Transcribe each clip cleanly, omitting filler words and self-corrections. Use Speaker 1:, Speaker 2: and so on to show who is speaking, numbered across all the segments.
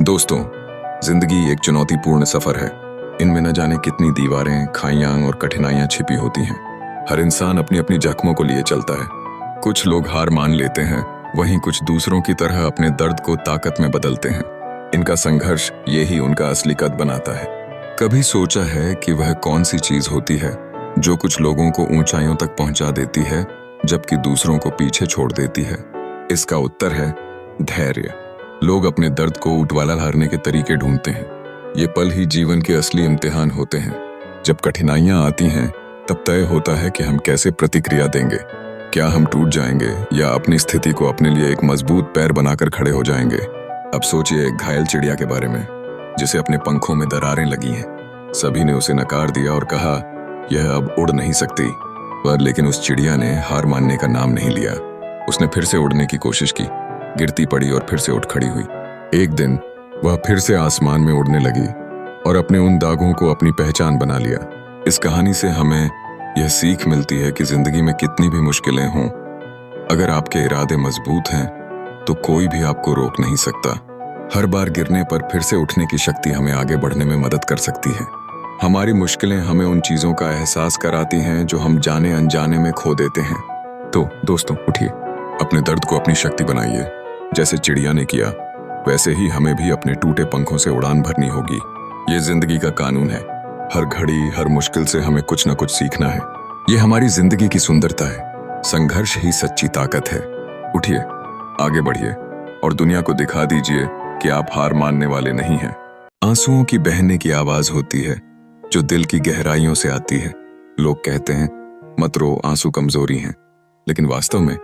Speaker 1: दोस्तों, जिंदगी एक चुनौतीपूर्ण सफर है। इनमें न जाने कितनी दीवारें, खाइयां और कठिनाइयां छिपी होती हैं। हर इंसान अपनी अपनी जख्मों को लिए चलता है। कुछ लोग हार मान लेते हैं, वहीं कुछ दूसरों की तरह अपने दर्द को ताकत में बदलते हैं। इनका संघर्ष यही उनका असली कद बनाता है। कभी सोचा है कि वह कौन सी चीज होती है जो कुछ लोगों को ऊंचाइयों तक पहुंचा देती है, जबकि दूसरों को पीछे छोड़ देती है? इसका उत्तर है धैर्य। लोग अपने दर्द को उठवाला हारने के तरीके ढूंढते हैं। ये पल ही जीवन के असली इम्तिहान होते हैं। जब कठिनाइयां आती हैं, तब तय होता है कि हम कैसे प्रतिक्रिया देंगे। क्या हम टूट जाएंगे या अपनी स्थिति को अपने लिए एक मजबूत पैर बनाकर खड़े हो जाएंगे? अब सोचिए एक घायल चिड़िया के बारे में, जिसे अपने पंखों में दरारें लगी हैं। सभी ने उसे नकार दिया और कहा यह अब उड़ नहीं सकती। पर लेकिन उस चिड़िया ने हार मानने का नाम नहीं लिया। उसने फिर से उड़ने की कोशिश की, गिरती पड़ी और फिर से उठ खड़ी हुई। एक दिन वह फिर से आसमान में उड़ने लगी और अपने उन दागों को अपनी पहचान बना लिया। इस कहानी से हमें यह सीख मिलती है कि जिंदगी में कितनी भी मुश्किलें हों, अगर आपके इरादे मजबूत हैं तो कोई भी आपको रोक नहीं सकता। हर बार गिरने पर फिर से उठने की शक्ति हमें आगे बढ़ने में मदद कर सकती है। हमारी मुश्किलें हमें उन चीजों का एहसास कराती हैं जो हम जाने अनजाने में खो देते हैं। तो दोस्तों, उठिए, अपने दर्द को अपनी शक्ति बनाइए। जैसे चिड़िया ने किया, वैसे ही हमें भी अपने टूटे पंखों से उड़ान भरनी होगी। ये जिंदगी का कानून है। हर घड़ी, हर मुश्किल से हमें कुछ न कुछ सीखना है। ये हमारी जिंदगी की सुंदरता है। संघर्ष ही सच्ची ताकत है। उठिए, आगे बढ़िए और दुनिया को दिखा दीजिए कि आप हार मानने वाले नहीं हैं। आंसुओं की बहने की आवाज होती है जो दिल की गहराइयों से आती है। लोग कहते हैं मत रो, आंसू कमजोरी हैं, लेकिन वास्तव में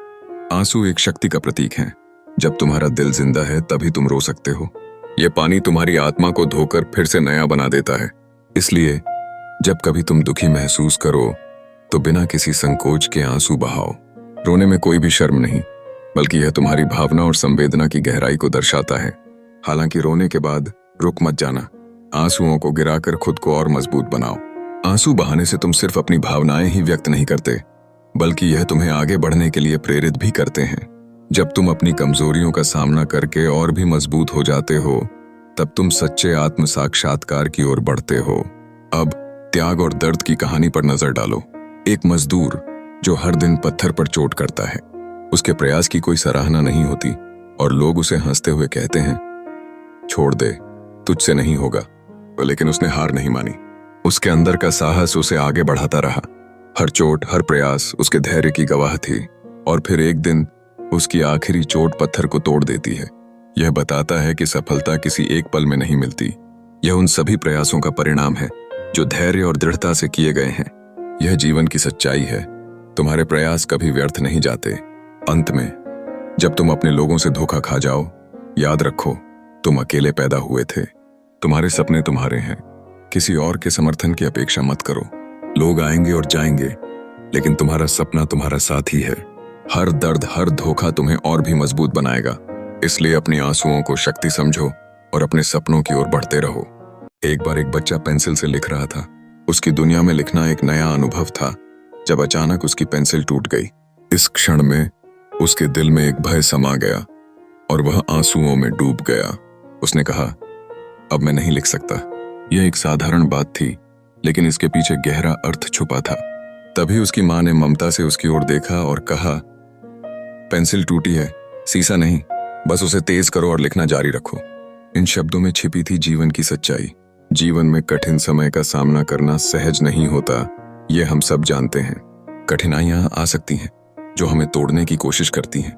Speaker 1: आंसू एक शक्ति का प्रतीक है। जब तुम्हारा दिल जिंदा है तभी तुम रो सकते हो। यह पानी तुम्हारी आत्मा को धोकर फिर से नया बना देता है। इसलिए जब कभी तुम दुखी महसूस करो तो बिना किसी संकोच के आंसू बहाओ। रोने में कोई भी शर्म नहीं, बल्कि यह तुम्हारी भावना और संवेदना की गहराई को दर्शाता है। हालांकि रोने के बाद रुक मत जाना। आंसुओं को गिराकर खुद को और मजबूत बनाओ। आंसू बहाने से तुम सिर्फ अपनी भावनाएं ही व्यक्त नहीं करते, बल्कि यह तुम्हें आगे बढ़ने के लिए प्रेरित भी करते हैं। जब तुम अपनी कमजोरियों का सामना करके और भी मजबूत हो जाते हो, तब तुम सच्चे आत्म साक्षात्कार की ओर बढ़ते हो। अब त्याग और दर्द की कहानी पर नजर डालो। एक मजदूर जो हर दिन पत्थर पर चोट करता है, उसके प्रयास की कोई सराहना नहीं होती और लोग उसे हंसते हुए कहते हैं छोड़ दे, तुझसे नहीं होगा। लेकिन उसने हार नहीं मानी। उसके अंदर का साहस उसे आगे बढ़ाता रहा। हर चोट, हर प्रयास उसके धैर्य की गवाह थी। और फिर एक दिन उसकी आखिरी चोट पत्थर को तोड़ देती है। यह बताता है कि सफलता किसी एक पल में नहीं मिलती। यह उन सभी प्रयासों का परिणाम है जो धैर्य और दृढ़ता से किए गए हैं। यह जीवन की सच्चाई है। तुम्हारे प्रयास कभी व्यर्थ नहीं जाते। अंत में जब तुम अपने लोगों से धोखा खा जाओ, याद रखो तुम अकेले पैदा हुए थे। तुम्हारे सपने तुम्हारे हैं। किसी और के समर्थन की अपेक्षा मत करो। लोग आएंगे और जाएंगे, लेकिन तुम्हारा सपना तुम्हारा साथी है। हर दर्द, हर धोखा तुम्हें और भी मजबूत बनाएगा। इसलिए अपनी आंसुओं को शक्ति समझो और अपने सपनों की ओर बढ़ते रहो। एक बार एक बच्चा पेंसिल से लिख रहा था। उसकी दुनिया में लिखना एक नया अनुभव था, जब अचानक उसकी पेंसिल टूट गई। इस क्षण में उसके दिल में एक भय समा गया और वह आंसुओं में डूब गया। उसने कहा अब मैं नहीं लिख सकता। यह एक साधारण बात थी, लेकिन इसके पीछे गहरा अर्थ छुपा था। तभी उसकी मां ने ममता से उसकी ओर देखा और कहा पेंसिल टूटी है, सीसा नहीं, बस उसे तेज करो और लिखना जारी रखो। इन शब्दों में छिपी थी जीवन की सच्चाई। जीवन में कठिन समय का सामना करना सहज नहीं होता, ये हम सब जानते हैं। कठिनाइयां आ सकती हैं जो हमें तोड़ने की कोशिश करती हैं,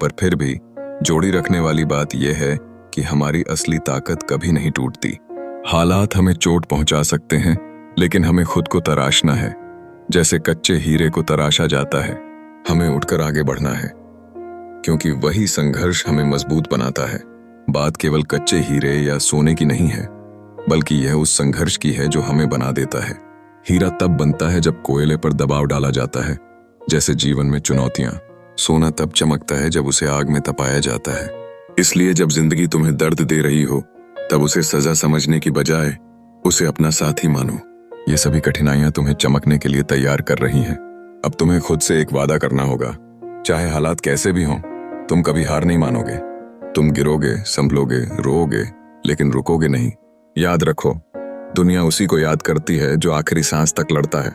Speaker 1: पर फिर भी जोड़ी रखने वाली बात यह है कि हमारी असली ताकत कभी नहीं टूटती। हालात हमें चोट पहुंचा सकते हैं, लेकिन हमें खुद को तराशना है। जैसे कच्चे हीरे को तराशा जाता है, हमें उठकर आगे बढ़ना है, क्योंकि वही संघर्ष हमें मजबूत बनाता है। बात केवल कच्चे हीरे या सोने की नहीं है, बल्कि यह उस संघर्ष की है जो हमें बना देता है। हीरा तब बनता है जब कोयले पर दबाव डाला जाता है। जैसे जीवन में चुनौतियां, सोना तब चमकता है जब उसे आग में तपाया जाता है। इसलिए जब जिंदगी तुम्हें दर्द दे रही हो, तब उसे सजा समझने की बजाय उसे अपना साथी मानो। ये सभी कठिनाइयां तुम्हें चमकने के लिए तैयार कर रही हैं। अब तुम्हें खुद से एक वादा करना होगा, चाहे हालात कैसे भी हों, तुम कभी हार नहीं मानोगे। तुम गिरोगे, संभलोगे, रोओगे, लेकिन रुकोगे नहीं। याद रखो, दुनिया उसी को याद करती है जो आखिरी सांस तक लड़ता है।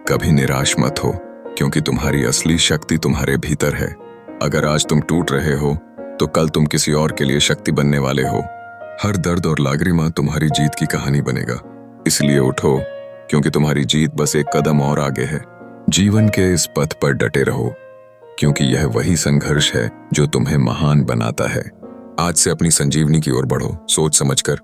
Speaker 1: कभी निराश मत हो, क्योंकि तुम्हारी असली शक्ति तुम्हारे भीतर है। अगर आज तुम टूट रहे हो तो कल तुम किसी और के लिए शक्ति बनने वाले हो। हर दर्द और लागरिमा तुम्हारी जीत की कहानी बनेगा। इसलिए उठो, क्योंकि तुम्हारी जीत बस एक कदम और आगे है। जीवन के इस पथ पर डटे रहो, क्योंकि यह वही संघर्ष है जो तुम्हें महान बनाता है। आज से अपनी संजीवनी की ओर बढ़ो, सोच समझकर।